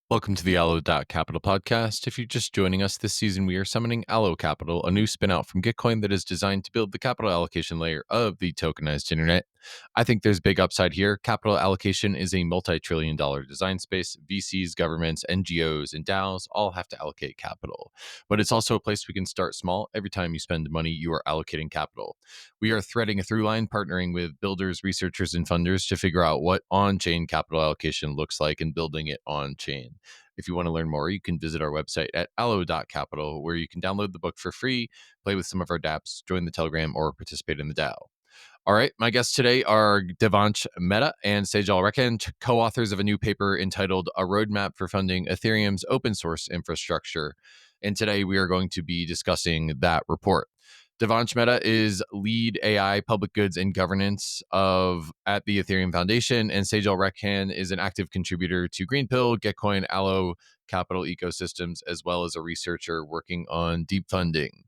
Welcome to the Allo.Capital podcast. If you're just joining us this season, we are summoning Allo.Capital, a new spinout from Gitcoin that is designed to build the capital allocation layer of the tokenized internet. I think there's big upside here. Capital allocation is a multi-trillion-dollar design space. VCs, governments, NGOs, and DAOs all have to allocate capital. But it's also a place we can start small. Every time you spend money, you are allocating capital. We are threading a through line, partnering with builders, researchers, and funders to figure out what on-chain capital allocation looks like and building it on-chain. If you want to learn more, you can visit our website at Allo.Capital, where you can download the book for free, play with some of our dApps, join the Telegram, or participate in the DAO. All right, my guests today are Devansh Mehta and Sejal Rekhan, co-authors of a new paper entitled A Roadmap for Funding Ethereum's Open Source Infrastructure. And today we are going to be discussing that report. Devansh Mehta is lead AI, public goods, and governance at the Ethereum Foundation, and Sejal Rekhan is an active contributor to Greenpill, Gitcoin, Allo.Capital ecosystems, as well as a researcher working on deep funding.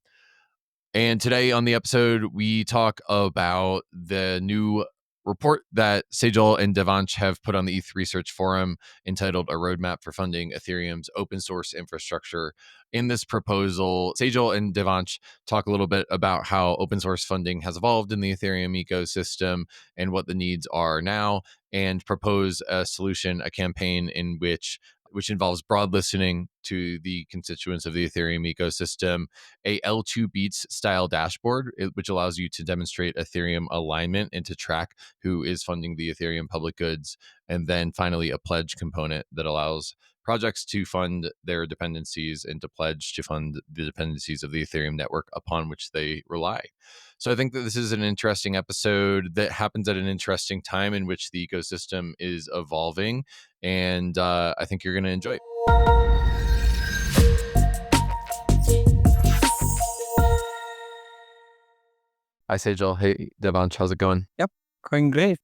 And today on the episode, we talk about the new report that Sejal and Devansh have put on the ETH Research Forum entitled A Roadmap for Funding Ethereum's Open Source Infrastructure. In this proposal, Sejal and Devansh talk a little bit about how open source funding has evolved in the Ethereum ecosystem and what the needs are now, and propose a solution, a campaign in which involves broad listening to the constituents of the Ethereum ecosystem, a L2 Beats style dashboard, which allows you to demonstrate Ethereum alignment and to track who is funding the Ethereum public goods, and then finally a pledge component that allows projects to fund their dependencies and to pledge to fund the dependencies of the Ethereum network upon which they rely. So I think that this is an interesting episode that happens at an interesting time in which the ecosystem is evolving, and I think you're going to enjoy it. Hi, Sejal. Hey, Devansh. How's it going? Yep, going great.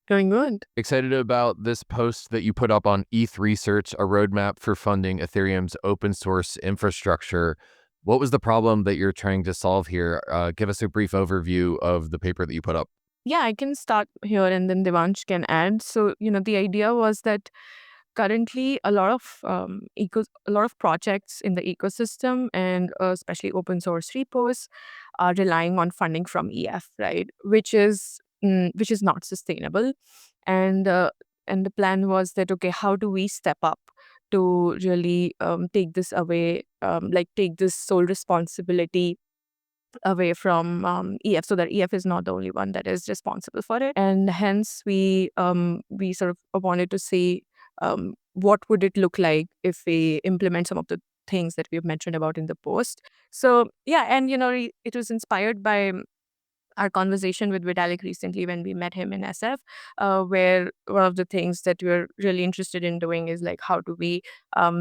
Going good. Excited about this post that you put up on ETH Research, a roadmap for funding Ethereum's open source infrastructure. What was the problem that you're trying to solve here? Give us a brief overview of the paper that you put up. Yeah, I can start here and then Devansh can add. So, the idea was that currently a lot of projects in the ecosystem and especially open source repos are relying on funding from EF, right? Which is not sustainable. And and the plan was that, okay, how do we step up to really take this away, take this sole responsibility away from EF, so that EF is not the only one that is responsible for it. And hence we sort of wanted to see what would it look like if we implement some of the things that we've mentioned about in the post. So yeah, and it was inspired by our conversation with Vitalik recently when we met him in SF, where one of the things that we're really interested in doing is like, how do we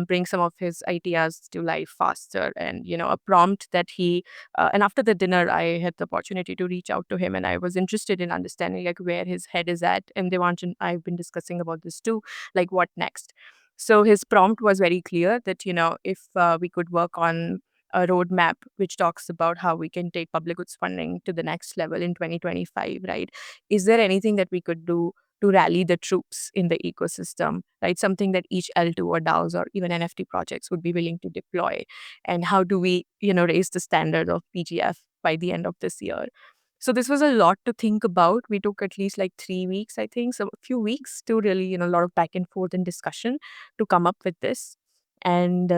bring some of his ideas to life faster? And, a prompt that and after the dinner, I had the opportunity to reach out to him, and I was interested in understanding like where his head is at. And Devansh and I've been discussing about this too, like what next? So his prompt was very clear that, if we could work on a roadmap which talks about how we can take public goods funding to the next level in 2025, right? Is there anything that we could do to rally the troops in the ecosystem, right? Something that each L2 or DAOs or even NFT projects would be willing to deploy. And how do we, raise the standard of PGF by the end of this year? So this was a lot to think about. We took at least like 3 weeks, I think, so a few weeks to really, a lot of back and forth and discussion to come up with this. And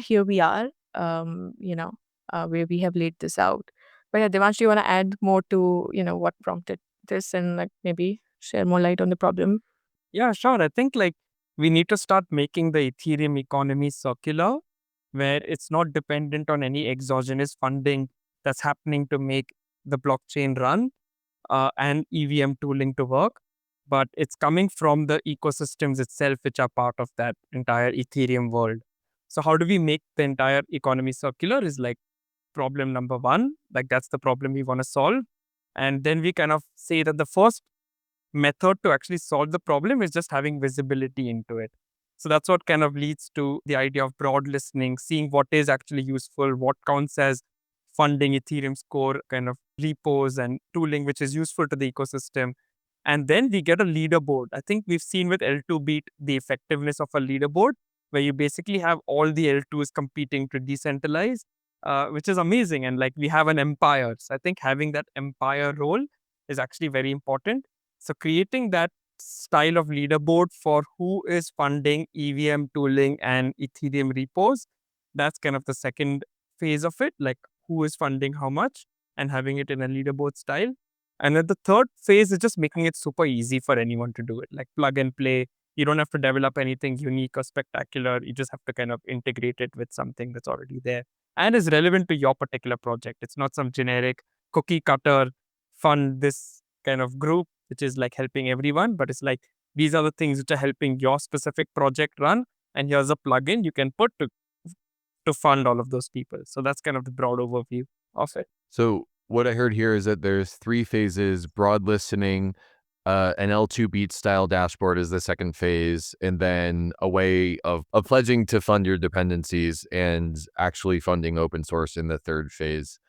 here we are, where we have laid this out. But yeah, Devansh, do you want to add more to, what prompted this and like maybe share more light on the problem? Yeah, sure. I think like we need to start making the Ethereum economy circular, where it's not dependent on any exogenous funding that's happening to make the blockchain run and EVM tooling to work. But it's coming from the ecosystems itself, which are part of that entire Ethereum world. So how do we make the entire economy circular is like problem number one. Like that's the problem we want to solve. And then we kind of say that the first method to actually solve the problem is just having visibility into it. So that's what kind of leads to the idea of broad listening, seeing what is actually useful, what counts as funding Ethereum's core kind of repos and tooling, which is useful to the ecosystem, And then we get a leaderboard. I think we've seen with L2 Beat the effectiveness of a leaderboard, where you basically have all the L2s competing to decentralize, which is amazing. And like we have an empire. So I think having that empire role is actually very important. So creating that style of leaderboard for who is funding EVM tooling and Ethereum repos, that's kind of the second phase of it, like who is funding how much and having it in a leaderboard style. And then the third phase is just making it super easy for anyone to do it, like plug and play. You don't have to develop anything unique or spectacular. You just have to kind of integrate it with something that's already there and is relevant to your particular project. It's not some generic cookie cutter fund this kind of group, which is like helping everyone, but it's like these are the things which are helping your specific project run. And here's a plugin you can put to fund all of those people. So that's kind of the broad overview of it. So what I heard here is that there's three phases: broad listening, an L2 beat style dashboard is the second phase, and then a way of pledging to fund your dependencies and actually funding open source in the third phase.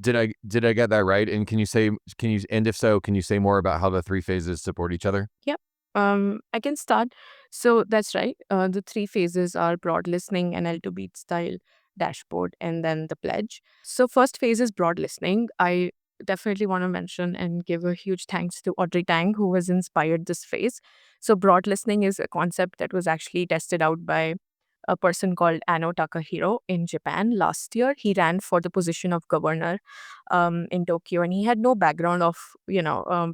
Did I get that right? And and if so, can you say more about how the three phases support each other? Yep. I can start. So that's right. The three phases are broad listening, NL to beat style, dashboard, and then the pledge. So first phase is broad listening. I definitely want to mention and give a huge thanks to Audrey Tang, who has inspired this phase. So broad listening is a concept that was actually tested out by a person called Ano Takahiro in Japan last year. He ran for the position of governor in Tokyo, and he had no background of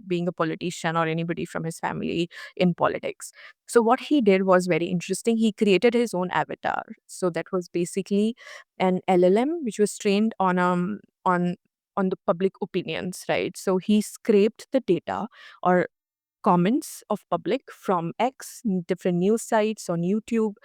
being a politician or anybody from his family in politics. So what he did was very interesting. He created his own avatar. So that was basically an LLM which was trained on the public opinions, right? So he scraped the data or comments of public from X, different news sites on YouTube,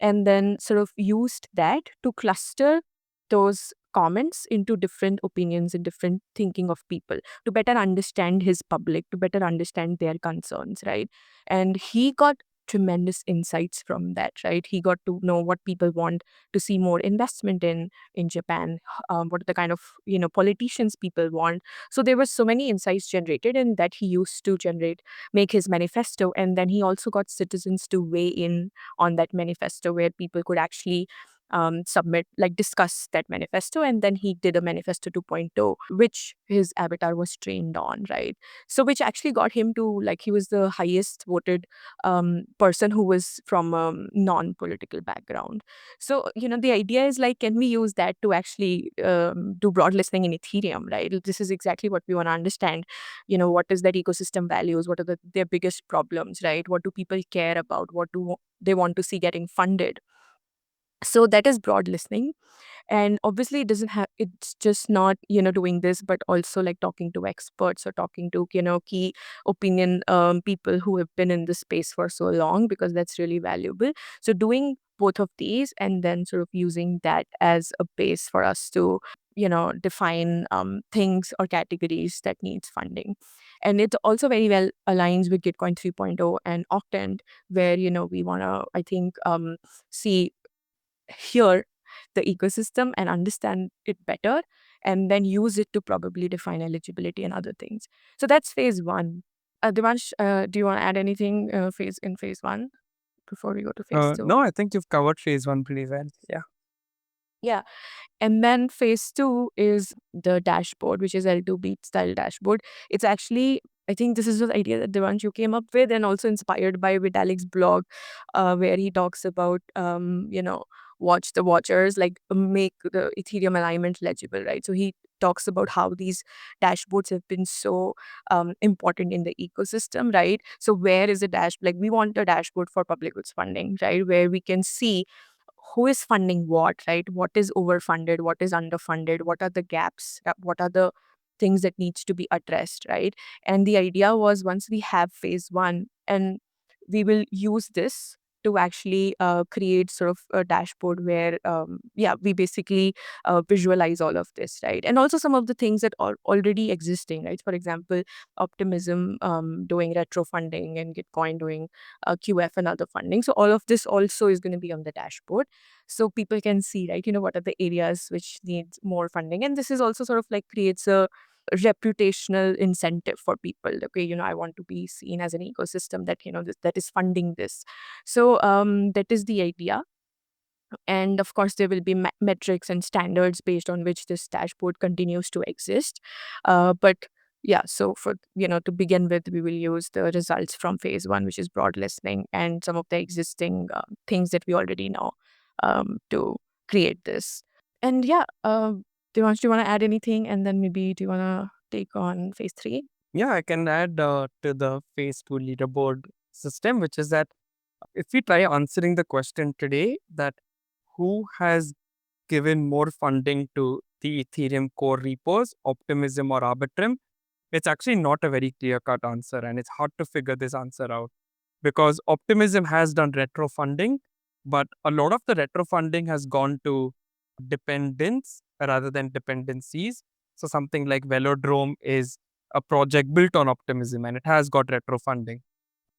and then sort of used that to cluster those comments into different opinions and different thinking of people to better understand his public, to better understand their concerns, right? And he got tremendous insights from that, right? He got to know what people want to see more investment in Japan, what are the kind of politicians people want. So there were so many insights generated, and that he used to make his manifesto. And then he also got citizens to weigh in on that manifesto, where people could actually submit, like discuss that manifesto. And then he did a manifesto 2.0, which his avatar was trained on, right? So which actually got him to, like, he was the highest voted person who was from a non-political background. So, the idea is like, can we use that to actually do broad listening in Ethereum, right? This is exactly what we want to understand. What is that ecosystem values? What are their biggest problems, right? What do people care about? What do they want to see getting funded? So that is broad listening. And obviously it doesn't have, it's just not doing this, but also like talking to experts or talking to key opinion people who have been in this space for so long, because that's really valuable. So doing both of these and then sort of using that as a base for us to define things or categories that needs funding. And it also very well aligns with Gitcoin 3.0 and Octant, where we want to, I think, see, hear the ecosystem and understand it better, and then use it to probably define eligibility and other things. So that's phase one. Devansh, do you want to add anything phase one before we go to phase two? No, I think you've covered phase one pretty well. Yeah. Yeah. And then phase two is the dashboard, which is L2 beat style dashboard. It's actually, I think this is the idea that Devansh you came up with, and also inspired by Vitalik's blog, where he talks about, watch the watchers, like make the Ethereum alignment legible, right? So he talks about how these dashboards have been so important in the ecosystem, right? So where is the like we want a dashboard for public goods funding, right? Where we can see who is funding what, right? What is overfunded, what is underfunded, what are the gaps, what are the things that needs to be addressed, right? And the idea was, once we have phase one, and we will use this to actually create sort of a dashboard where we basically visualize all of this, right? And also some of the things that are already existing, right? For example, Optimism doing retro funding, and Gitcoin doing QF and other funding. So all of this also is going to be on the dashboard, so people can see, right, what are the areas which need more funding. And this is also sort of like creates a reputational incentive for people. Okay, I want to be seen as an ecosystem that, that is funding this. So that is the idea. And of course, there will be metrics and standards based on which this dashboard continues to exist. But yeah, so for, to begin with, we will use the results from phase one, which is broad listening, and some of the existing things that we already know to create this. And yeah, Devansh, do you want to add anything? And then maybe do you want to take on phase three? Yeah, I can add to the phase two leaderboard system, which is that if we try answering the question today, that who has given more funding to the Ethereum core repos, Optimism or Arbitrum, it's actually not a very clear cut answer, and it's hard to figure this answer out because Optimism has done retro funding, but a lot of the retro funding has gone to dependents rather than dependencies. So something like Velodrome is a project built on Optimism and it has got retro funding.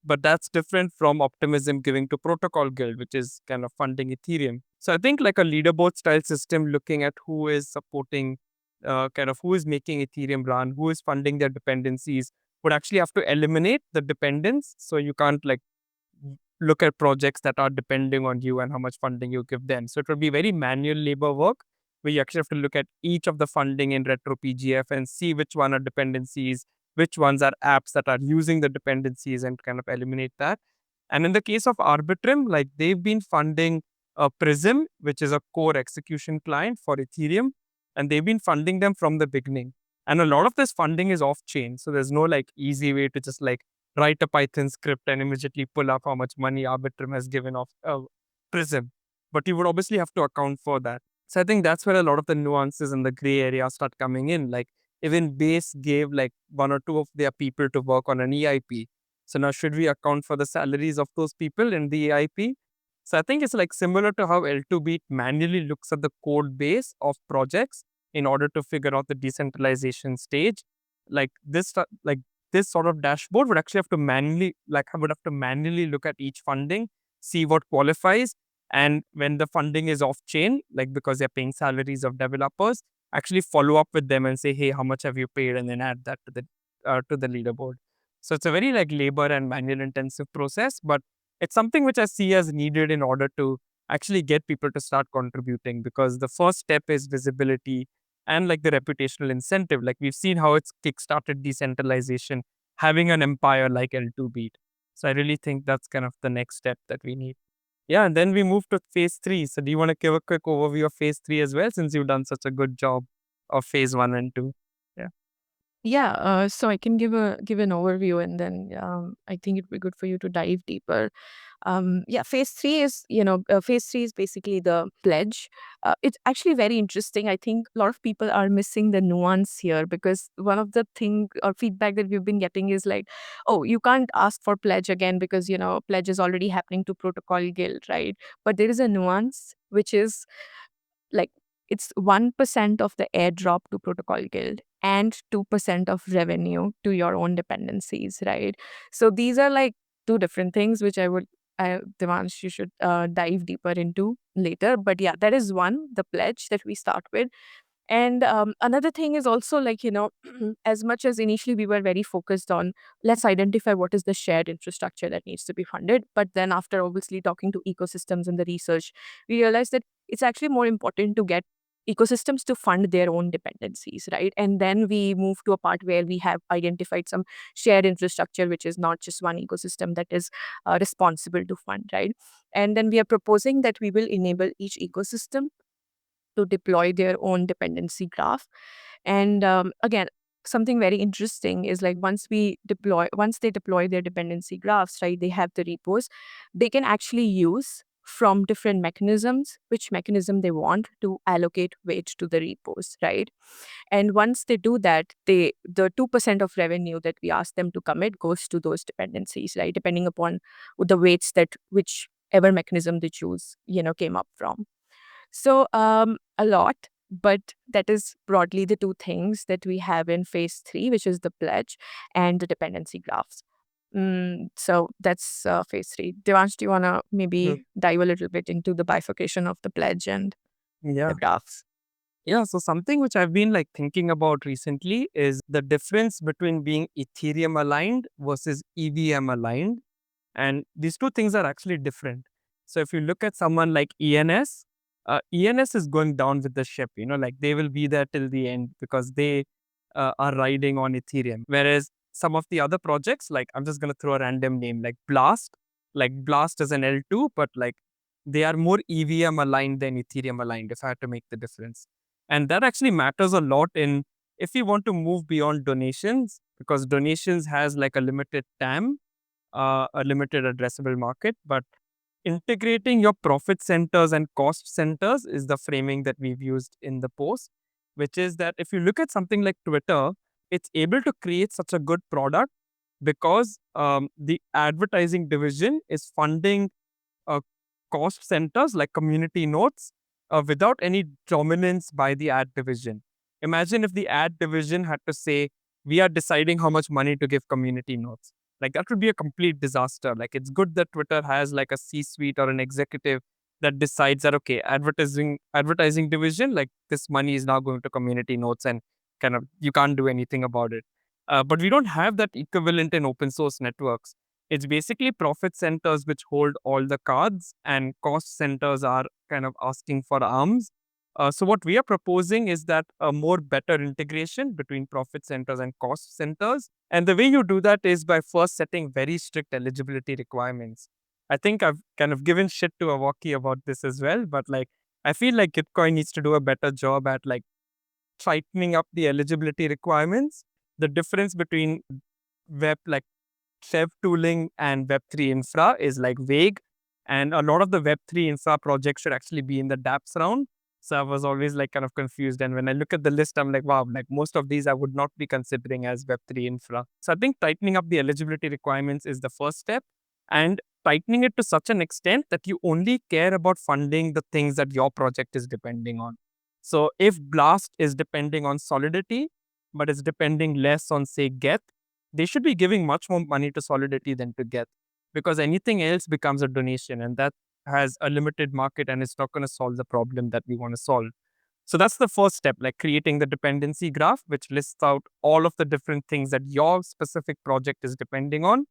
But that's different from Optimism giving to Protocol Guild, which is kind of funding Ethereum. So I think like a leaderboard style system looking at who is supporting, kind of who is making Ethereum run, who is funding their dependencies, would actually have to eliminate the dependence. So you can't like look at projects that are depending on you and how much funding you give them. So it will be very manual labor work where you actually have to look at each of the funding in retro PGF and see which one are dependencies, which ones are apps that are using the dependencies and kind of eliminate that. And in the case of Arbitrum, like they've been funding Prism, which is a core execution client for Ethereum, and they've been funding them from the beginning. And a lot of this funding is off chain. So there's no like easy way to just like write a Python script and immediately pull up how much money Arbitrum has given off Prism. But you would obviously have to account for that. So I think that's where a lot of the nuances and the gray area start coming in. Like even Base gave like one or two of their people to work on an EIP. So now should we account for the salaries of those people in the EIP? So I think it's like similar to how L2Beat manually looks at the code base of projects in order to figure out the decentralization stage. Like this sort of dashboard would actually have to manually look at each funding, see what qualifies, and when the funding is off chain, like because they're paying salaries of developers, actually follow up with them and say, hey, how much have you paid, and then add that to the leaderboard. So it's a very like labor and manual intensive process, but it's something which I see as needed in order to actually get people to start contributing, because the first step is visibility and like the reputational incentive. Like we've seen how it's kickstarted decentralization, having an empire like L2Beat. So I really think that's kind of the next step that we need. Yeah, and then we move to phase three. So do you want to give a quick overview of phase three as well, since you've done such a good job of phase one and two? Yeah. Yeah, so I can give an overview, and then I think it'd be good for you to dive deeper. Yeah, phase three is, phase three is basically the pledge. It's actually very interesting. I think a lot of people are missing the nuance here, because one of the thing or feedback that we've been getting is like, oh, you can't ask for pledge again because, pledge is already happening to Protocol Guild, right? But there is a nuance, which is like it's 1% of the airdrop to Protocol Guild and 2% of revenue to your own dependencies, right? So these are like two different things, which Devansh, you should dive deeper into later. But yeah, that is one, the pledge that we start with. And another thing is also like, as much as initially we were very focused on, let's identify what is the shared infrastructure that needs to be funded. But then after obviously talking to ecosystems and the research, we realized that it's actually more important to get ecosystems to fund their own dependencies, right? And then we move to a part where we have identified some shared infrastructure, which is not just one ecosystem that is responsible to fund, right? And then we are proposing that we will enable each ecosystem to deploy their own dependency graph. And again, something very interesting is like once they deploy their dependency graphs, right, they have the repos, they can actually use from different mechanisms which mechanism they want to allocate weight to the repos, right? And once they do that, the 2% of revenue that we ask them to commit goes to those dependencies, right? Depending upon the weights that whichever mechanism they choose, came up from. So a lot, but that is broadly the two things that we have in phase three, which is the pledge and the dependency graphs. So that's phase three. Devansh, do you want to Hmm. maybe dive a little bit into the bifurcation of the pledge and Yeah. the graphs? Yeah, so something which I've been like thinking about recently is the difference between being Ethereum aligned versus EVM aligned. And these two things are actually different. So if you look at someone like ENS is going down with the ship, like they will be there till the end because they are riding on Ethereum. Whereas some of the other projects, like I'm just going to throw a random name, like Blast is an L2, but like they are more EVM aligned than Ethereum aligned, if I had to make the difference. And that actually matters a lot in if you want to move beyond donations, because donations has like a limited TAM, a limited addressable market. But integrating your profit centers and cost centers is the framing that we've used in the post, which is that if you look at something like Twitter, it's able to create such a good product because the advertising division is funding uh, cost centers like community notes without any dominance by the ad division. Imagine if the ad division had to say, we are deciding how much money to give community notes. Like that would be a complete disaster. Like it's good that Twitter has like a C-suite or an executive that decides that okay, advertising division, like this money is now going to community notes and kind of you can't do anything about it. But we don't have that equivalent in open source networks. It's basically profit centers which hold all the cards, and cost centers are kind of asking for arms. So what we are proposing is that a more better integration between profit centers and cost centers. And the way you do that is by first setting very strict eligibility requirements. I think I've kind of given shit to Awaki about this as well, but like I feel like Gitcoin needs to do a better job at like tightening up the eligibility requirements. The difference between web like Web tooling and Web3 infra is like vague. And a lot of the Web3 infra projects should actually be in the dApps round. So I was always like kind of confused. And when I look at the list, I'm like, wow, like most of these I would not be considering as Web3 infra. So I think tightening up the eligibility requirements is the first step, and tightening it to such an extent that you only care about funding the things that your project is depending on. So if Blast is depending on Solidity, but it's depending less on, say, Geth, they should be giving much more money to Solidity than to Geth, because anything else becomes a donation, and that has a limited market and it's not going to solve the problem that we want to solve. So that's the first step, like creating the dependency graph, which lists out all of the different things that your specific project is depending on.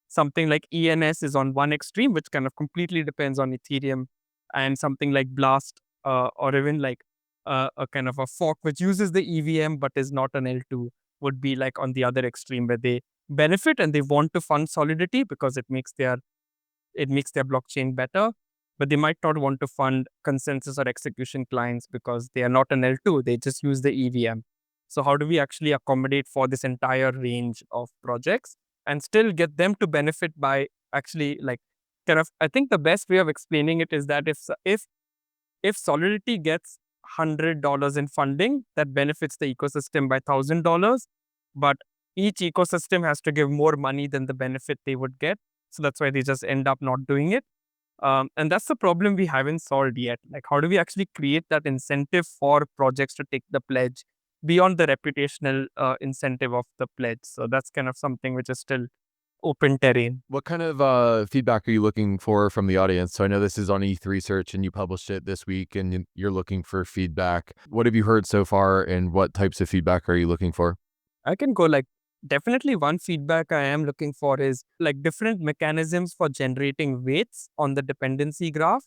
Something like ENS is on one extreme, which kind of completely depends on Ethereum, and something like Blast, or even like a kind of a fork which uses the EVM but is not an L2, would be like on the other extreme where they benefit and they want to fund Solidity because it makes their blockchain better, but they might not want to fund consensus or execution clients because they are not an L2, they just use the EVM. So how do we actually accommodate for this entire range of projects and still get them to benefit by actually like kind of, I think the best way of explaining it is that if Solidity gets $100 in funding, that benefits the ecosystem by $1,000, but each ecosystem has to give more money than the benefit they would get. So that's why they just end up not doing it. And that's the problem we haven't solved yet. Like, how do we actually create that incentive for projects to take the pledge beyond the reputational incentive of the pledge? So that's kind of something which is still open terrain. What kind of feedback are you looking for from the audience? So I know this is on ETH Research and you published it this week and you're looking for feedback. What have you heard so far and what types of feedback are you looking for? I can go like definitely one feedback I am looking for is like different mechanisms for generating weights on the dependency graph.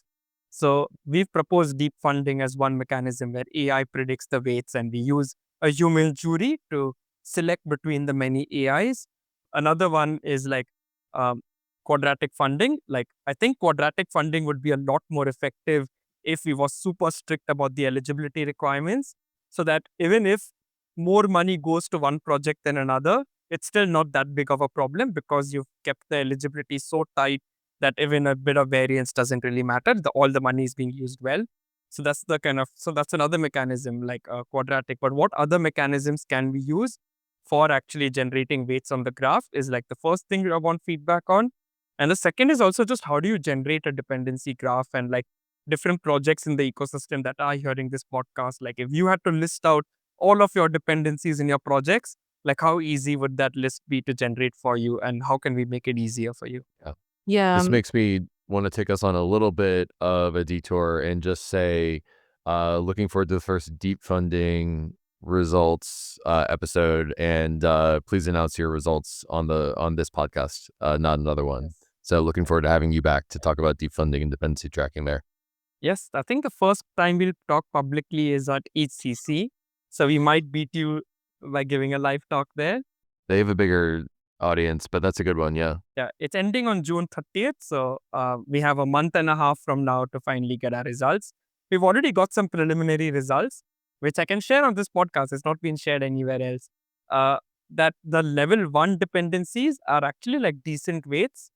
So we've proposed deep funding as one mechanism where AI predicts the weights and we use a human jury to select between the many AIs. Another one is like um, quadratic funding. Like I think quadratic funding would be a lot more effective if we were super strict about the eligibility requirements, so that even if more money goes to one project than another, it's still not that big of a problem because you've kept the eligibility so tight that even a bit of variance doesn't really matter. All the money is being used well. So that's another mechanism like quadratic. But what other mechanisms can we use for actually generating weights on the graph is like the first thing I want feedback on. And the second is also just how do you generate a dependency graph, and like different projects in the ecosystem that are hearing this podcast. Like if you had to list out all of your dependencies in your projects, like how easy would that list be to generate for you, and how can we make it easier for you? Yeah. Yeah. This makes me want to take us on a little bit of a detour and just say, Looking forward to the first deep funding results episode, and please announce your results on this podcast, not another one. Yes. So looking forward to having you back to talk about deep funding and dependency tracking there. Yes, I think the first time we'll talk publicly is at HCC. So we might beat you by giving a live talk there. They have a bigger audience, but that's a good one. Yeah. Yeah, it's ending on June 30th. So we have a month and a half from now to finally get our results. We've already got some preliminary results, which I can share on this podcast. It's not been shared anywhere else. That the level 1 dependencies are actually like decent weights.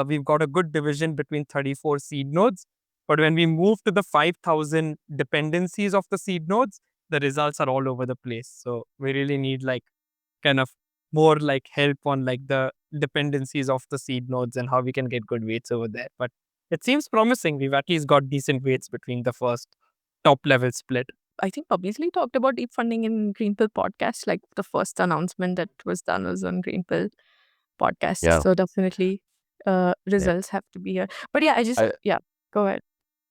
We've got a good division between 34 seed nodes. But when we move to the 5,000 dependencies of the seed nodes, the results are all over the place. So we really need like kind of more like help on like the dependencies of the seed nodes and how we can get good weights over there. But it seems promising. We've at least got decent weights between the first top level split. I think publicly talked about deep funding in Greenpill podcast. Like the first announcement that was done was on Greenpill podcast. Yeah. So definitely Yeah. results have to be here. But yeah, go ahead.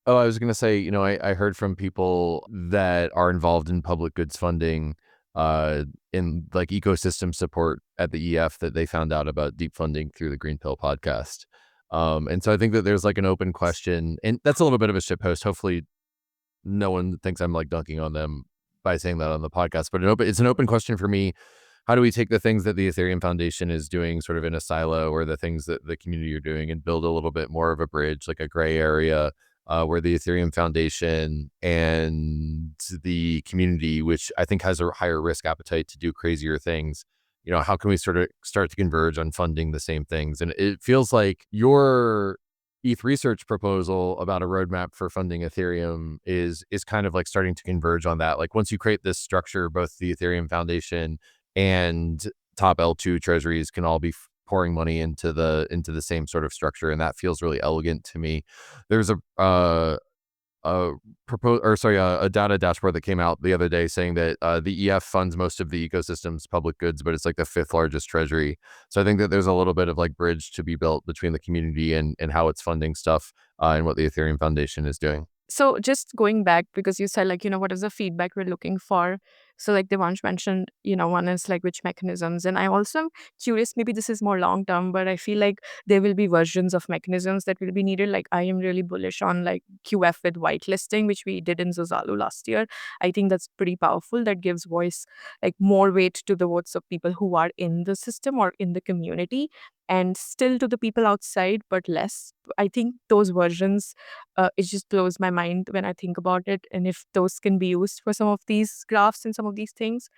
Oh, I was going to say, I heard from people that are involved in public goods funding, in like ecosystem support at the EF, that they found out about deep funding through the Green Pill podcast. And so I think that there's like an open question, and that's a little bit of a shit post. Hopefully no one thinks I'm like dunking on them by saying that on the podcast, but it's an open question for me. How do we take the things that the Ethereum Foundation is doing sort of in a silo, or the things that the community are doing, and build a little bit more of a bridge, like a gray area, where the Ethereum Foundation and the community, which I think has a higher risk appetite to do crazier things, how can we sort of start to converge on funding the same things? And it feels like your ETH research proposal about a roadmap for funding Ethereum is kind of like starting to converge on that. Like once you create this structure, both the Ethereum Foundation and top L2 treasuries can all be pouring money into the same sort of structure, and that feels really elegant to me. There's a data dashboard that came out the other day saying that the EF funds most of the ecosystem's public goods, but it's like the 5th largest treasury. So I think that there's a little bit of like bridge to be built between the community and how it's funding stuff, and what the Ethereum Foundation is doing. So just going back, because you said like, what is the feedback we're looking for? So like Devansh mentioned, one is like which mechanisms. And I also am curious, maybe this is more long term, but I feel like there will be versions of mechanisms that will be needed. Like I am really bullish on like QF with whitelisting, which we did in Zozalu last year. I think that's pretty powerful. That gives voice, like more weight to the votes of people who are in the system or in the community, and still to the people outside, but less. I think those versions, it just blows my mind when I think about it. And if those can be used for some of these graphs and some of these things,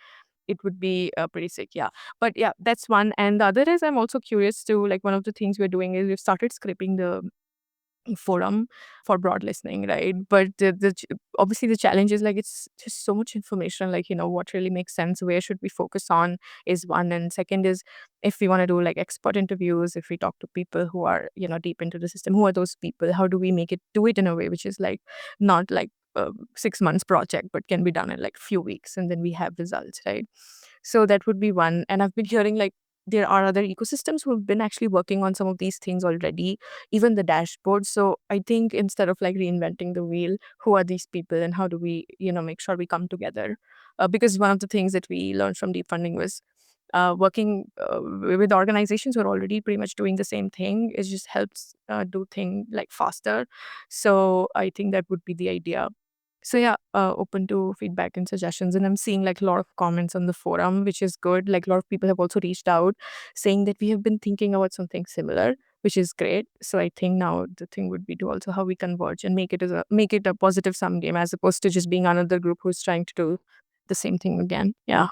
it would be pretty sick. Yeah. But yeah, that's one. And the other is I'm also curious to, like, one of the things we're doing is we've started scraping the forum for broad listening, right? But obviously the challenge is like it's just so much information, like what really makes sense, where should we focus on, is one. And second is, if we want to do like expert interviews, if we talk to people who are deep into the system, who are those people, how do we do it in a way which is like not like 6 months project, but can be done in like few weeks, and then we have results, right? So that would be one. And I've been hearing like there are other ecosystems who have been actually working on some of these things already, even the dashboard. So I think instead of like reinventing the wheel, who are these people and how do we, make sure we come together? Because one of the things that we learned from deep funding was working with organizations who are already pretty much doing the same thing. It just helps do things like faster. So I think that would be the idea. So yeah, open to feedback and suggestions. And I'm seeing like a lot of comments on the forum, which is good. Like a lot of people have also reached out saying that we have been thinking about something similar, which is great. So I think now the thing would be to also how we converge and make it a positive sum game, as opposed to just being another group who's trying to do the same thing again. Yeah.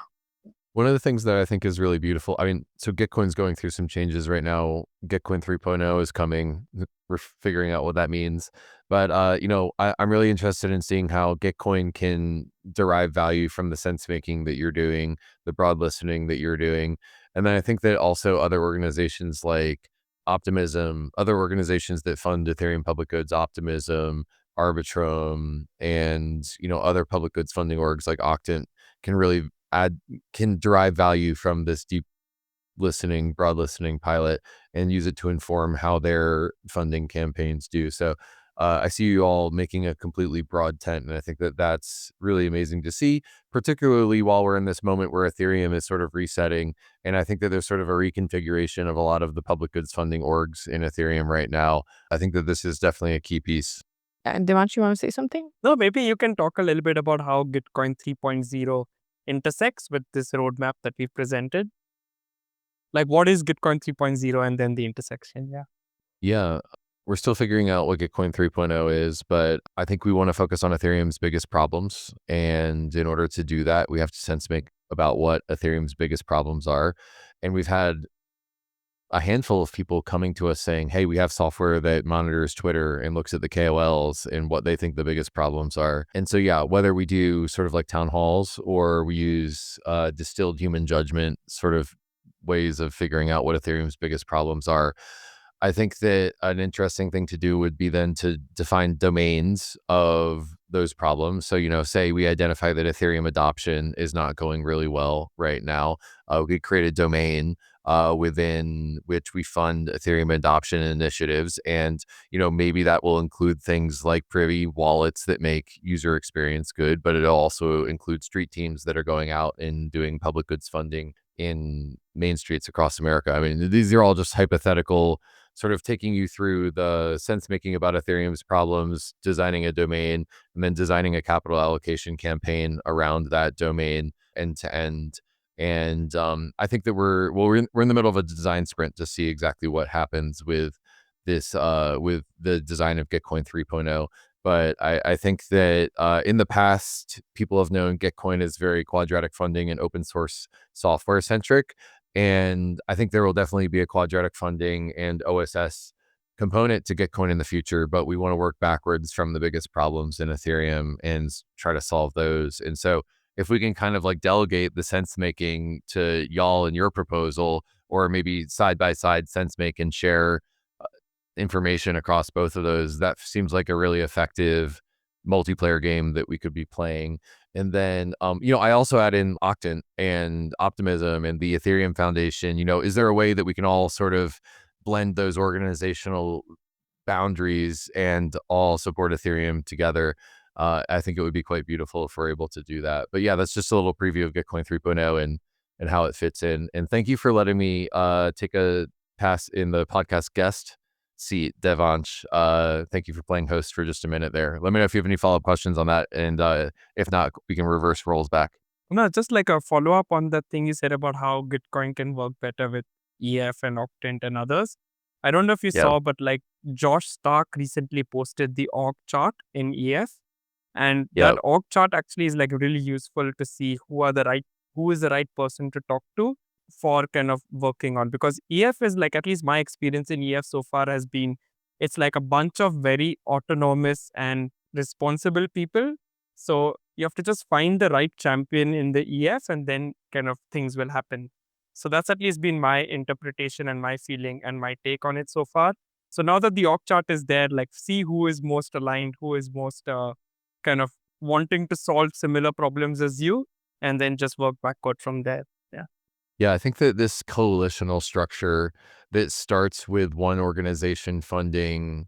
One of the things that I think is really beautiful, I mean, so Gitcoin's going through some changes right now. Gitcoin 3.0 is coming. We're figuring out what that means. But, I'm really interested in seeing how Gitcoin can derive value from the sense making that you're doing, the broad listening that you're doing. And then I think that also other organizations like Optimism, other organizations that fund Ethereum public goods, Optimism, Arbitrum, and, other public goods funding orgs like Octant can really can derive value from this deep listening, broad listening pilot, and use it to inform how their funding campaigns do. So I see you all making a completely broad tent, and I think that that's really amazing to see, particularly while we're in this moment where Ethereum is sort of resetting. And I think that there's sort of a reconfiguration of a lot of the public goods funding orgs in Ethereum right now. I think that this is definitely a key piece. And Devansh, you want to say something? No, maybe you can talk a little bit about how Gitcoin 3.0 intersects with this roadmap that we presented. Like, what is Gitcoin 3.0 and then the intersection? Yeah. Yeah, we're still figuring out what Gitcoin 3.0 is, but I think we want to focus on Ethereum's biggest problems. And in order to do that, we have to sense make about what Ethereum's biggest problems are. And we've had a handful of people coming to us saying, hey, we have software that monitors Twitter and looks at the KOLs and what they think the biggest problems are. And so, yeah, whether we do sort of like town halls or we use distilled human judgment sort of ways of figuring out what Ethereum's biggest problems are, I think that an interesting thing to do would be then to define domains of those problems. So, say we identify that Ethereum adoption is not going really well right now. We could create a domain within which we fund Ethereum adoption initiatives. And, maybe that will include things like privy wallets that make user experience good, but it'll also include street teams that are going out and doing public goods funding in main streets across America. I mean, these are all just hypothetical, sort of taking you through the sense making about Ethereum's problems, designing a domain, and then designing a capital allocation campaign around that domain end to end. And I think that we're in the middle of a design sprint to see exactly what happens with this with the design of Gitcoin 3.0. But I think that in the past, people have known Gitcoin as very quadratic funding and open source software centric. And I think there will definitely be a quadratic funding and OSS component to Gitcoin in the future, but we want to work backwards from the biggest problems in Ethereum and try to solve those. And so if we can kind of like delegate the sense making to y'all in your proposal, or maybe side by side sense make and share information across both of those, that seems like a really effective multiplayer game that we could be playing. And then, I also add in Octant and Optimism and the Ethereum Foundation. Is there a way that we can all sort of blend those organizational boundaries and all support Ethereum together? I think it would be quite beautiful if we're able to do that. But yeah, that's just a little preview of Gitcoin 3.0 and how it fits in. And thank you for letting me take a pass in the podcast guest seat, Devansh. Thank you for playing host for just a minute there. Let me know if you have any follow-up questions on that. And if not, we can reverse roles back. No, just like a follow up on the thing you said about how Gitcoin can work better with EF and Octant and others. I don't know if you Yeah. saw, but like Josh Stark recently posted the org chart in EF. And Yeah. that org chart actually is like really useful to see who is the right person to talk to for kind of working on, because EF is like, at least my experience in EF so far has been, it's like a bunch of very autonomous and responsible people. So you have to just find the right champion in the EF and then kind of things will happen. So that's at least been my interpretation and my feeling and my take on it so far. So now that the org chart is there, like see who is most aligned, who is most kind of wanting to solve similar problems as you, and then just work backward from there. Yeah. Yeah, I think that this coalitional structure that starts with one organization funding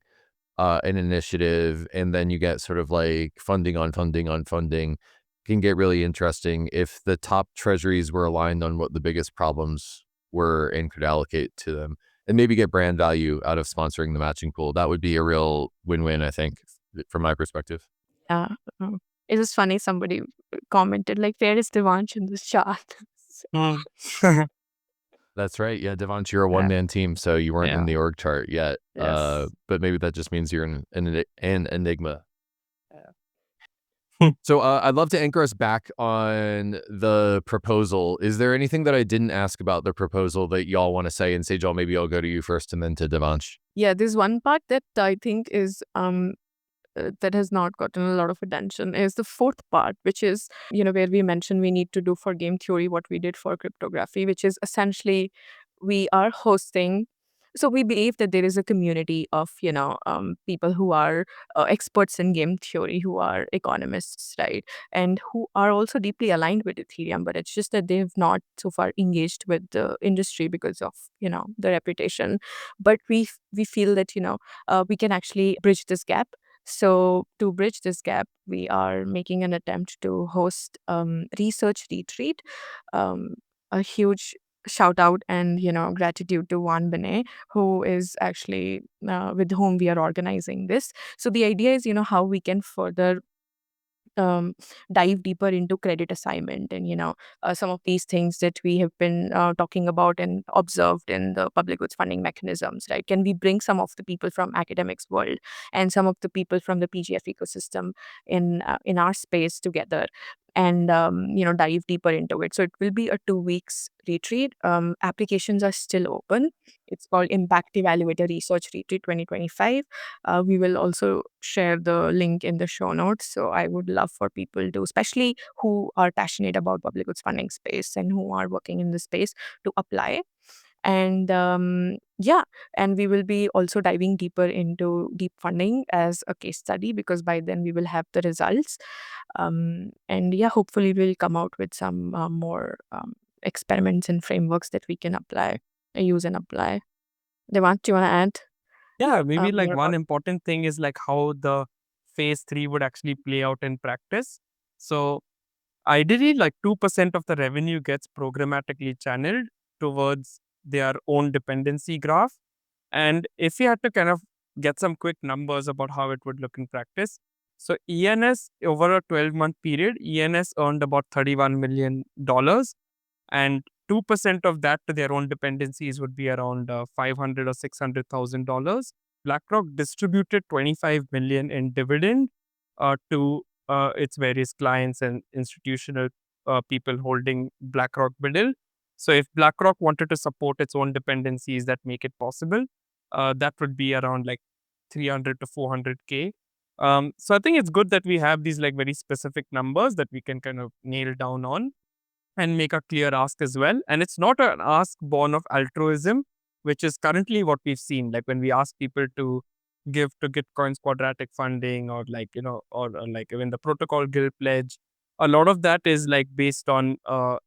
an initiative, and then you get sort of like funding on funding on funding, can get really interesting if the top treasuries were aligned on what the biggest problems were and could allocate to them, and maybe get brand value out of sponsoring the matching pool. That would be a real win-win, I think, from my perspective. Yeah. um, It was funny. Somebody commented, like, where is Devansh in this chart? Mm. That's right. Yeah, Devansh, you're a Yeah. one-man team, so you weren't in Yeah. the org chart yet. Yes. But maybe that just means you're an enigma. Yeah. So I'd love to anchor us back on the proposal. Is there anything that I didn't ask about the proposal that y'all want to say? And Sejal, maybe I'll go to you first and then to Devansh. Yeah, there's one part that I think is that has not gotten a lot of attention is the fourth part, which is, where we mentioned we need to do for game theory what we did for cryptography, which is essentially we are hosting So we believe that there is a community of, people who are experts in game theory, who are economists, right? And who are also deeply aligned with Ethereum, but it's just that they have not so far engaged with the industry because of, the reputation. But we feel that, we can actually bridge this gap. So to bridge this gap, we are making an attempt to host research retreat. Um, a huge shout out and gratitude to Juan Benet, who is actually with whom we are organizing this. So the idea is, how we can further um, dive deeper into credit assignment and some of these things that we have been talking about and observed in the public goods funding mechanisms, right? Can we bring some of the people from academics world and some of the people from the PGF ecosystem in our space together and dive deeper into it? So it will be a 2 weeks retreat. Applications are still open. It's called Impact Evaluator Research Retreat 2025. We will also share the link in the show notes. So I would love for people to, especially who are passionate about public goods funding space and who are working in the space, to apply. And yeah, and we will be also diving deeper into deep funding as a case study, because by then we will have the results. And yeah, hopefully we'll come out with some more experiments and frameworks that we can use and apply. Devant, do you want to add Yeah, maybe like more one about? important thing is like how the phase 3 would actually play out in practice. So ideally, like 2% of the revenue gets programmatically channeled towards their own dependency graph. And if you had to kind of get some quick numbers about how it would look in practice, so ENS over a 12-month period, ENS earned about $31 million, and 2% of that to their own dependencies would be around 500 or $600,000. BlackRock distributed 25 million in dividend to its various clients and institutional people holding BlackRock Biddle. So if BlackRock wanted to support its own dependencies that make it possible, that would be around like 300 to 400K. So I think it's good that we have these like very specific numbers that we can kind of nail down on and make a clear ask as well. And it's not an ask born of altruism, which is currently what we've seen. Like when we ask people to give to Gitcoin's quadratic funding, or like, or like even the protocol guild pledge, a lot of that is like based on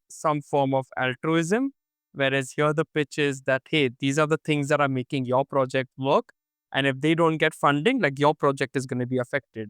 some form of altruism. Whereas here the pitch is that, hey, these are the things that are making your project work. And if they don't get funding, like your project is going to be affected.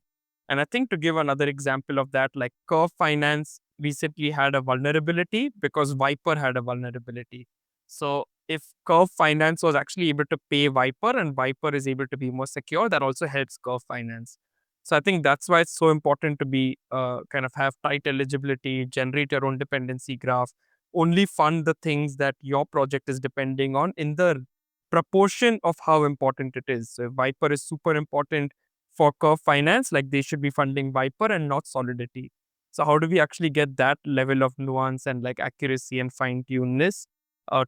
And I think to give another example of that, like Curve Finance recently had a vulnerability because Viper had a vulnerability. So if Curve Finance was actually able to pay Viper and Viper is able to be more secure, that also helps Curve Finance. So I think that's why it's so important to be kind of have tight eligibility, generate your own dependency graph, only fund the things that your project is depending on in the proportion of how important it is. So if Viper is super important for Curve Finance, like they should be funding Viper and not Solidity. So how do we actually get that level of nuance and like accuracy and fine tuneness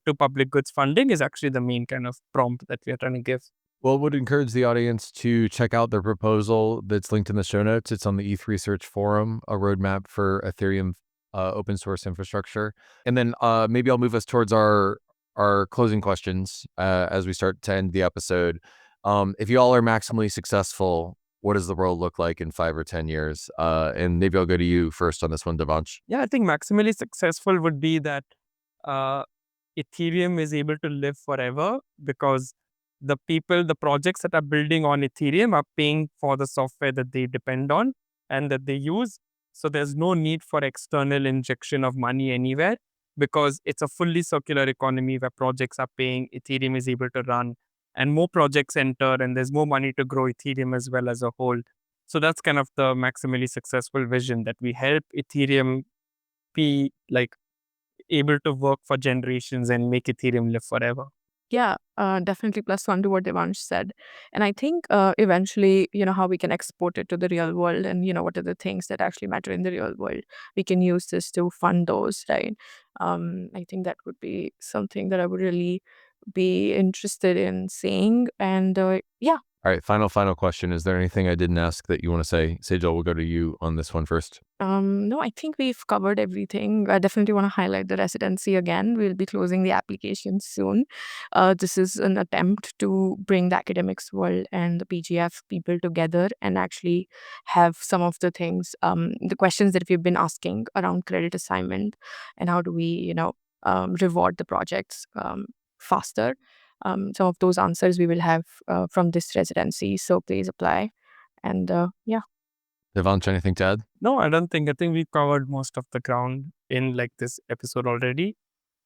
to public goods funding is actually the main kind of prompt that we are trying to give. Well, would encourage the audience to check out their proposal that's linked in the show notes. It's on the ETH Research Forum, a roadmap for Ethereum open source infrastructure. And then maybe I'll move us towards our closing questions as we start to end the episode. If you all are maximally successful, what does the world look like in 5 or 10 years? And maybe I'll go to you first on this one, Devansh. Yeah, I think maximally successful would be that uh, Ethereum is able to live forever because the projects that are building on Ethereum are paying for the software that they depend on and that they use. So there's no need for external injection of money anywhere because it's a fully circular economy where projects are paying, Ethereum is able to run, and more projects enter, and there's more money to grow Ethereum as well as a whole. So that's kind of the maximally successful vision, that we help Ethereum be like able to work for generations and make Ethereum live forever. Yeah, definitely plus one to what Devansh said. And I think eventually, how we can export it to the real world and, what are the things that actually matter in the real world. We can use this to fund those, right? I think that would be something that I would really be interested in seeing. And yeah, All right, final question. Is there anything I didn't ask that you want to say? Sejal, we'll go to you on this one first. No, I think we've covered everything. I definitely want to highlight the residency again. We'll be closing the application soon. This is an attempt to bring the academics world and the PGF people together and actually have some of the things, the questions that we've been asking around credit assignment and how do we, reward the projects faster. Some of those answers we will have from this residency. So please apply. And yeah. Devansh, anything to add? No, I don't think. I think we covered most of the ground in like this episode already.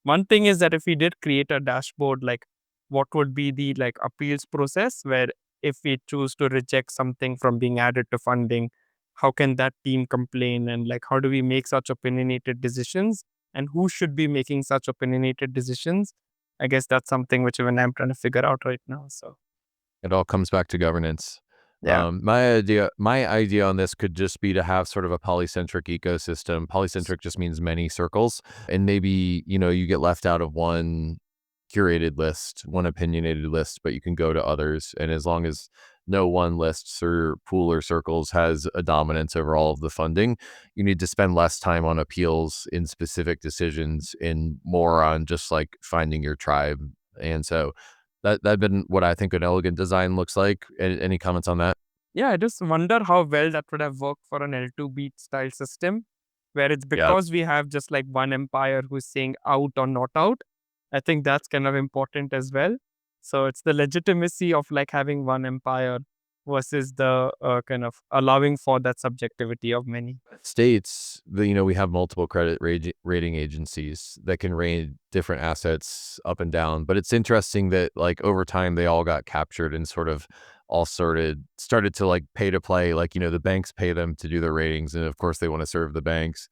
One thing is that if we did create a dashboard, like what would be the like appeals process where if we choose to reject something from being added to funding, how can that team complain and like how do we make such opinionated decisions and who should be making such opinionated decisions? I guess that's something which even I'm trying to figure out right now. So It all comes back to governance. yeah. My idea on this could just be to have sort of a polycentric ecosystem. Polycentric just means many circles, and maybe you get left out of one curated list, one opinionated list, but you can go to others. And as long as no one lists or pool or circles has a dominance over all of the funding, you need to spend less time on appeals in specific decisions and more on just like finding your tribe. And so that'd been what I think an elegant design looks like. Any comments on that? Yeah, I just wonder how well that would have worked for an L2 beat style system, where it's Yeah. because we have just like one empire who's saying out or not out. I think that's kind of important as well. So it's the legitimacy of like having one empire versus the kind of allowing for that subjectivity of many. States, we have multiple credit rating agencies that can rate different assets up and down. But it's interesting that like over time they all got captured and sort of all started to like pay to play. Like the banks pay them to do their ratings, and of course they want to serve the banks.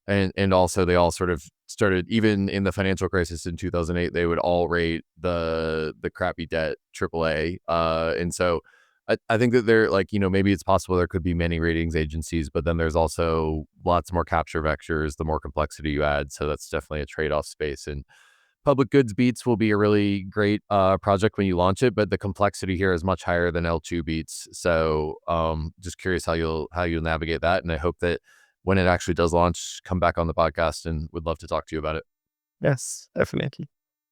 And also they all sort of started, even in the financial crisis in 2008, they would all rate the crappy debt AAA. And so I think that there, like, maybe it's possible there could be many ratings agencies, but then there's also lots more capture vectors, the more complexity you add. So that's definitely a trade-off space. And public goods beats will be a really great project when you launch it, but the complexity here is much higher than L2 beats. So just curious how you'll navigate that. And I hope that when it actually does launch, come back on the podcast and would love to talk to you about it. Yes, definitely.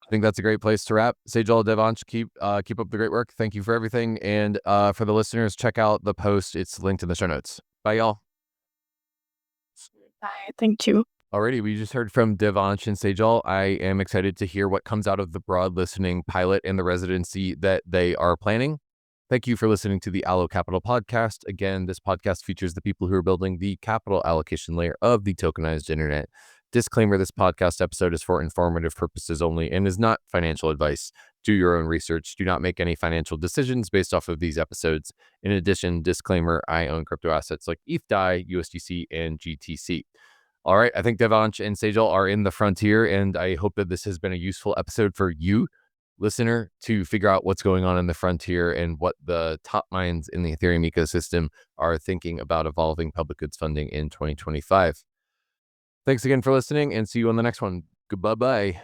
I think that's a great place to wrap. Sejal, Devansh, keep up the great work. Thank you for everything. And for the listeners, check out the post. It's linked in the show notes. Bye, y'all. Bye. Thank you. Alrighty, we just heard from Devansh and Sejal. I am excited to hear what comes out of the broad listening pilot and the residency that they are planning. Thank you for listening to the Allo.Capital podcast. Again, this podcast features the people who are building the capital allocation layer of the tokenized internet. Disclaimer, this podcast episode is for informative purposes only and is not financial advice. Do your own research. Do not make any financial decisions based off of these episodes. In addition, disclaimer, I own crypto assets like ETH, USDC, and GTC. All right, I think Devansh and Sejal are in the frontier, and I hope that this has been a useful episode for you, listener, to figure out what's going on in the frontier and what the top minds in the Ethereum ecosystem are thinking about evolving public goods funding in 2025. Thanks again for listening, and see you on the next one. Goodbye.